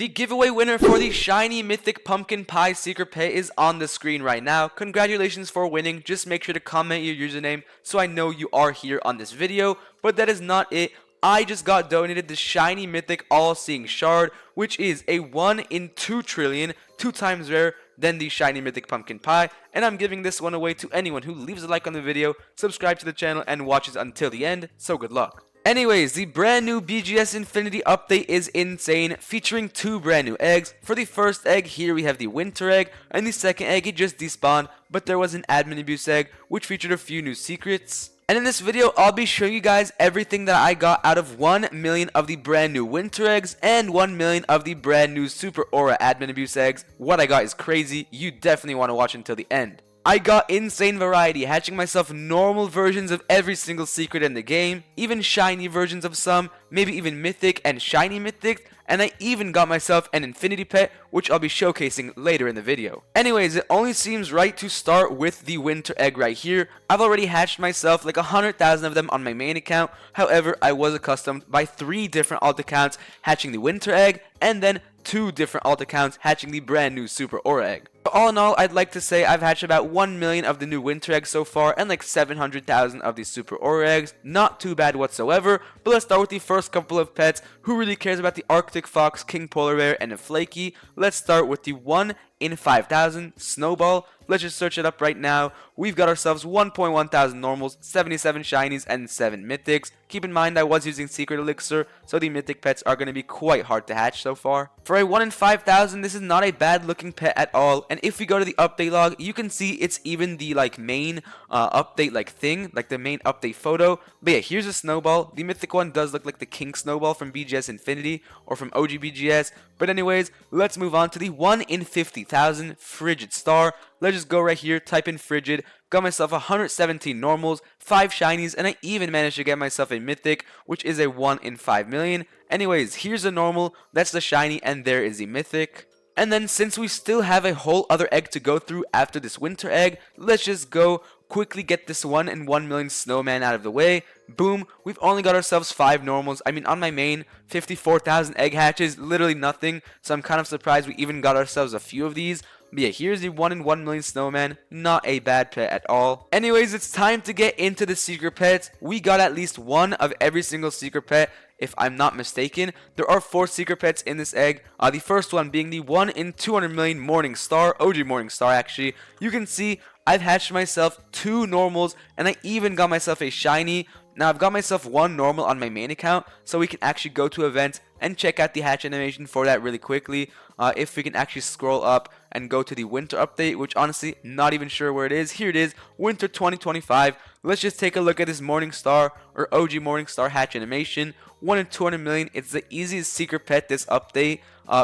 The giveaway winner for the shiny mythic pumpkin pie secret pet is on the screen right now. Congratulations for winning. Just make sure to comment your username so I know you are here on this video. But that is not it. I just got donated the shiny mythic all-seeing shard, which is a 1 in 2 trillion, 2 times rare than the shiny mythic pumpkin pie, and I'm giving this one away to anyone who leaves a like on the video, subscribe to the channel, and watches until the end, so good luck. Anyways, the brand new BGS Infinity update is insane, featuring 2 brand new eggs. For the first egg, here we have the winter egg, and the second egg, it just despawned, but there was an admin abuse egg, which featured a few new secrets. And in this video, I'll be showing you guys everything that I got out of 1 million of the brand new winter eggs and 1 million of the brand new super aura admin abuse eggs. What I got is crazy. You definitely want to watch until the end. I got insane variety, hatching myself normal versions of every single secret in the game, even shiny versions of some, maybe even mythic and shiny mythic, and I even got myself an infinity pet, which I'll be showcasing later in the video. Anyways, it only seems right to start with the winter egg right here. I've already hatched myself like 100,000 of them on my main account, however, I was accustomed by 3 different alt accounts hatching the winter egg, and then 2 different alt accounts hatching the brand new super aura egg. But all in all, I'd like to say I've hatched about 1 million of the new winter eggs so far and like 700,000 of the super aura eggs. Not too bad whatsoever, but let's start with the first couple of pets. Who really cares about the Arctic Fox, King Polar Bear, and a Flaky? Let's start with the 1 in 5,000 Snowball. Let's just search it up right now. We've got ourselves 1.1 thousand normals, 77 shinies, and 7 mythics. Keep in mind I was using secret elixir, so the mythic pets are going to be quite hard to hatch so far. For a 1 in 5,000, this is not a bad looking pet at all, and if we go to the update log, you can see it's even the main update thing, like the main update photo. But yeah, here's a Snowball. The mythic one does look like the King Snowball from BGS Infinity or from OG BGS. But anyways, let's move on to the 1 in 50,000 Frigid Star. Let's just go right here, type in Frigid, got myself 117 normals, 5 shinies, and I even managed to get myself a mythic, which is a 1 in 5 million. Anyways, here's a normal, that's the shiny, and there is the mythic. And then since we still have a whole other egg to go through after this winter egg, let's just go quickly get this 1 in 1 million snowman out of the way. Boom, we've only got ourselves 5 normals. I mean, on my main, 54,000 egg hatches, literally nothing, so I'm kind of surprised we even got ourselves a few of these. But yeah, here's the 1 in 1 million snowman, not a bad pet at all. Anyways, it's time to get into the secret pets. We got at least 1 of every single secret pet, if I'm not mistaken. There are 4 secret pets in this egg. The first one being the 1 in 200 million Morning Star, OG Morning Star actually. You can see I've hatched myself 2 normals, and I even got myself a shiny. Now I've got myself 1 normal on my main account, so we can actually go to events and check out the hatch animation for that really quickly. If we can actually scroll up and go to the winter update, which honestly, not even sure where it is. Here it is, winter 2025. Let's just take a look at this Morning Star or OG Morning Star hatch animation. 1 in 200 million. It's the easiest secret pet this update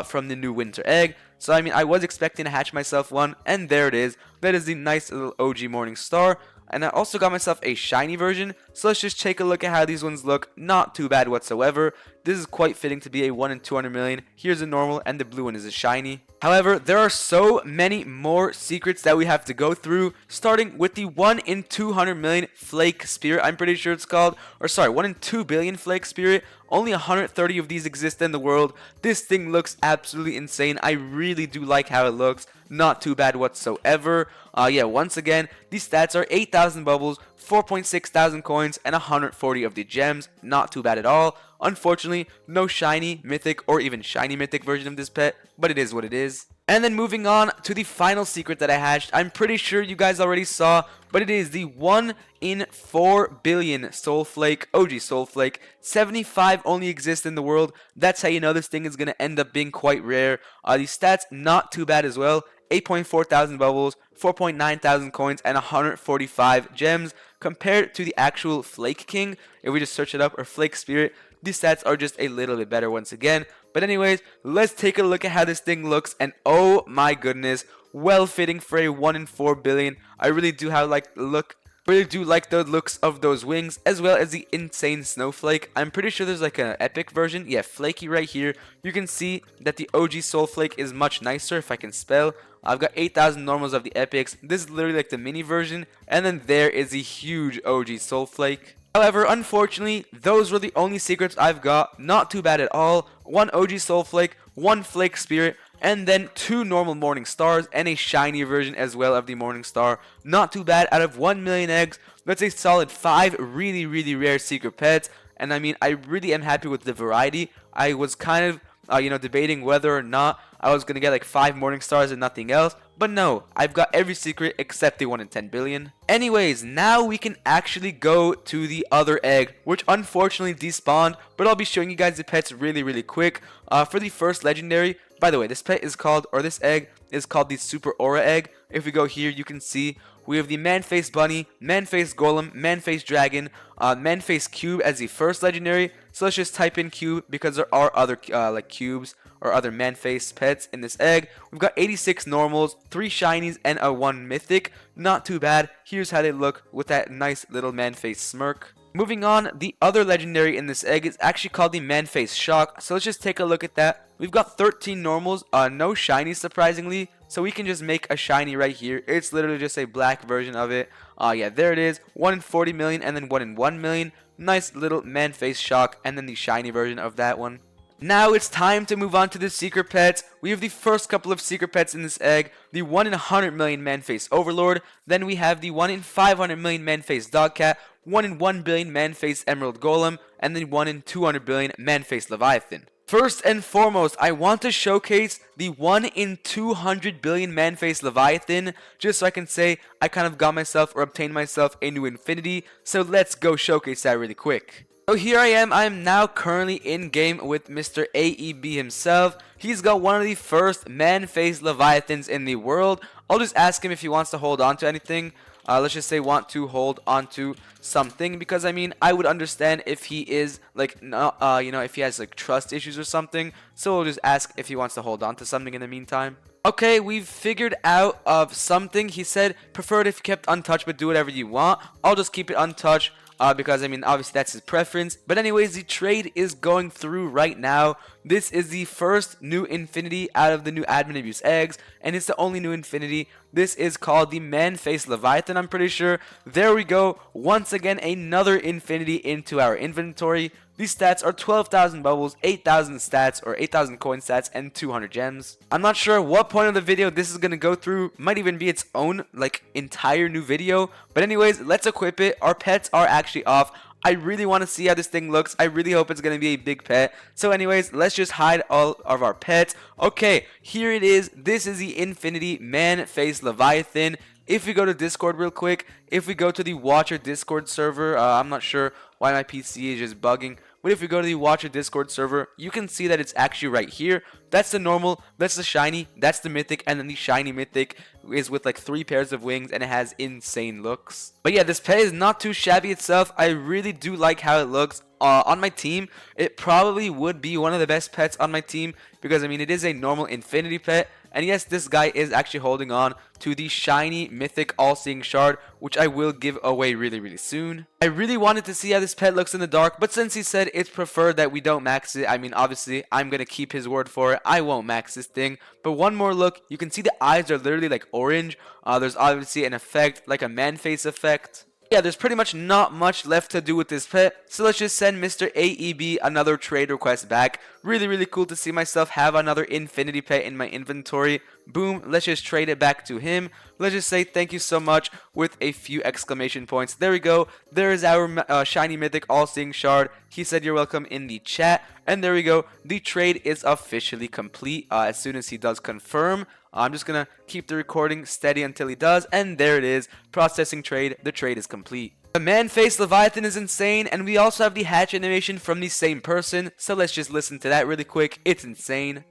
from the new winter egg. So I mean, I was expecting to hatch myself 1, and there it is. That is the nice little OG Morning Star. And I also got myself a shiny version, so let's just take a look at how these ones look. Not too bad whatsoever. This is quite fitting to be a 1 in 200 million. Here's a normal, and the blue one is a shiny. However, there are so many more secrets that we have to go through, starting with the 1 in 200 million Flake Spirit, I'm pretty sure it's called. Or sorry, 1 in 2 billion Flake Spirit. Only 130 of these exist in the world. This thing looks absolutely insane. I really do like how it looks. Not too bad whatsoever. Yeah, once again, these stats are 8,000 bubbles, 4.6 thousand coins, and 140 of the gems. Not too bad at all. Unfortunately, no shiny, mythic, or even shiny mythic version of this pet, but it is what it is. And then moving on to the final secret that I hatched. I'm pretty sure you guys already saw, but it is the 1 in 4 billion Soul Flake, OG Soul Flake. 75 only exist in the world. That's how you know this thing is going to end up being quite rare. The stats, not too bad as well. 8.4 thousand bubbles, 4.9 thousand coins, and 145 gems. Compared to the actual Flake King, if we just search it up, or Flake Spirit, these stats are just a little bit better once again. But anyways, let's take a look at how this thing looks, and oh my goodness, well fitting for a 1 in 4 billion. I really do like the looks of those wings, as well as the insane snowflake. I'm pretty sure there's like an epic version. Yeah, Flaky right here. You can see that the OG Soul Flake is much nicer, if I can spell. I've got 8,000 normals of the epics. This is literally like the mini version. And then there is the huge OG Soul Flake. However, unfortunately, those were the only secrets I've got. Not too bad at all. 1 OG Soul Flake, 1 Flake Spirit, and then 2 normal Morning Stars, and a shiny version as well of the Morning Star. Not too bad. Out of 1 million eggs, that's a solid 5 really rare secret pets. And I mean, I really am happy with the variety. I was kind of debating whether or not I was gonna get like 5 Morning Stars and nothing else, but no, I've got every secret except the 1 in 10 billion. Anyways, now we can actually go to the other egg, which unfortunately despawned, but I'll be showing you guys the pets really quick. For the first legendary, by the way, this pet is called, or this egg is called the Super Aura egg. If we go here, you can see we have the Manface Bunny, Manface Golem, Manface Dragon, Manface Cube as the first legendary. So let's just type in Cube because there are other like cubes or other Manface pets in this egg. We've got 86 normals, 3 shinies, and a 1 mythic. Not too bad. Here's how they look with that nice little Manface smirk. Moving on, the other legendary in this egg is actually called the Manface Shock. So let's just take a look at that. We've got 13 normals, no shinies surprisingly. So we can just make a shiny right here. It's literally just a black version of it. Yeah, there it is. 1 in 40 million and then 1 in 1 million. Nice little Manface Shock and then the shiny version of that one. Now it's time to move on to the secret pets. We have the first couple of secret pets in this egg. The 1 in 100 million Manface Overlord. Then we have the 1 in 500 million Manface Dogcat. 1 in 1 billion Manface Emerald Golem. And then 1 in 200 billion Manface Leviathan. First and foremost, I want to showcase the 1 in 200 billion Manface Leviathan, just so I can say I kind of got myself or obtained myself a new infinity. So let's go showcase that really quick. So here I am now currently in game with Mr. AEB himself. He's got one of the first Manface Leviathans in the world. I'll just ask him if he wants to hold on to anything. Let's just say want to hold on to something, because I mean, I would understand if he is like not, if he has like trust issues or something. So we'll just ask if he wants to hold on to something in the meantime. Okay, we've figured out of something. He said preferred if kept untouched, but do whatever you want. I'll just keep it untouched. Because I mean, obviously that's his preference. But anyways, the trade is going through right now. This is the first new infinity out of the new admin abuse eggs, and it's the only new infinity. This is called the Manface Leviathan, I'm pretty sure. There we go. Once again, another infinity into our inventory. These stats are 12,000 bubbles, 8,000 stats, or 8,000 coin stats, and 200 gems. I'm not sure what point of the video this is going to go through. Might even be its own, like, entire new video. But anyways, let's equip it. Our pets are actually off. I really want to see how this thing looks. I really hope it's going to be a big pet. So anyways, let's just hide all of our pets. Okay, here it is. This is the Infinity Manface Leviathan. If we go to Discord real quick, if we go to the Watcher Discord server, I'm not sure why my PC is just bugging. But if we go to the Watcher Discord server, you can see that it's actually right here. That's the normal, that's the shiny, that's the mythic, and then the shiny mythic is with like 3 pairs of wings and it has insane looks. But yeah, this pet is not too shabby itself. I really do like how it looks. On my team, it probably would be one of the best pets on my team because I mean it is a normal infinity pet. And yes, this guy is actually holding on to the shiny mythic all-seeing shard, which I will give away really soon. I really wanted to see how this pet looks in the dark, but since he said it's preferred that we don't max it, I mean obviously I'm gonna keep his word for it. I won't max this thing. But one more look, you can see the eyes are literally like orange. There's obviously an effect like a Manface effect. Yeah, there's pretty much not much left to do with this pet, so let's just send Mr. AEB another trade request back. Really cool to see myself have another infinity pet in my inventory. Boom, let's just trade it back to him. Let's just say thank you so much with a few exclamation points. There we go. There is our shiny mythic all-seeing shard. He said you're welcome in the chat. And there we go. The trade is officially complete as soon as he does confirm. I'm just going to keep the recording steady until he does. And there it is. Processing trade. The trade is complete. The Manface Leviathan is insane. And we also have the hatch animation from the same person. So let's just listen to that really quick. It's insane.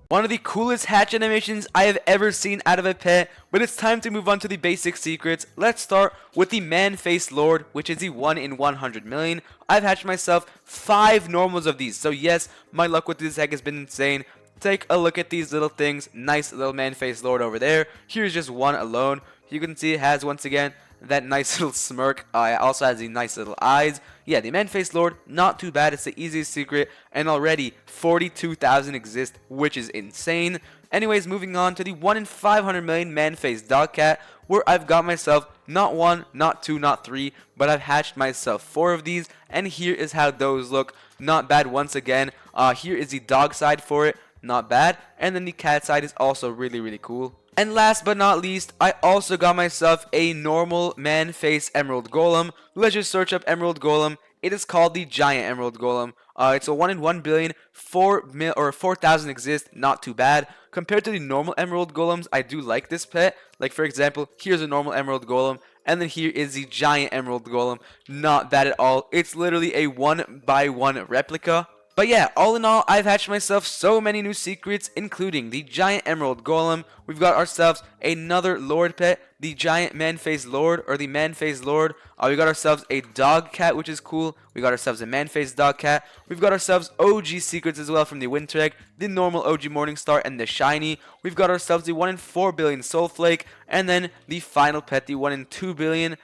One of the coolest hatch animations I have ever seen out of a pet, but it's time to move on to the basic secrets. Let's start with the Manface Lord, which is the 1 in 100 million. I've hatched myself 5 normals of these, so yes, my luck with this egg has been insane. Take a look at these little things. Nice little Manface Lord over there. Here's just one alone. You can see it has, once again, that nice little smirk. It also has the nice little eyes. Yeah, the Manface Lord, not too bad. It's the easiest secret, and already 42,000 exist, which is insane. Anyways, moving on to the 1 in 500 million Manface Dog Cat, where I've got myself not 1, not 2, not 3, but I've hatched myself 4 of these, and here is how those look. Not bad once again. Here is the dog side for it, not bad, and then the cat side is also really cool. And last but not least, I also got myself a normal Manface Emerald Golem. Let's just search up Emerald Golem. It is called the Giant Emerald Golem. It's a 1 in 1 billion, 4,000 exist, not too bad. Compared to the normal Emerald Golems, I do like this pet. Like for example, here's a normal Emerald Golem, and then here is the Giant Emerald Golem. Not bad at all. It's literally a 1-by-1 replica. But yeah, all in all, I've hatched myself so many new secrets, including the Giant Emerald Golem. We've got ourselves another Lord pet, the Giant Manface Lord, or the Manface Lord. We got ourselves a Dog Cat, which is cool. We got ourselves a Manface Dog Cat. We've got ourselves OG secrets as well from the Winter Egg, the normal OG Morningstar, and the Shiny. We've got ourselves the 1 in 4 billion Soul Flake, and then the final pet, the 1 in 2 billion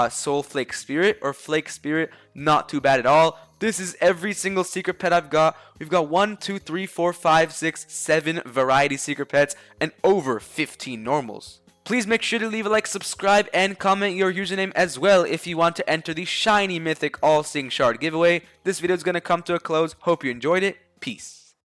Soul Flake Spirit, or Flake Spirit. Not too bad at all. This is every single secret pet I've got. We've got 1, 2, 3, 4, 5, 6, 7 variety secret pets and over 15 normals. Please make sure to leave a like, subscribe, and comment your username as well if you want to enter the Shiny Mythic All-Seeing Shard giveaway. This video is going to come to a close. Hope you enjoyed it. Peace.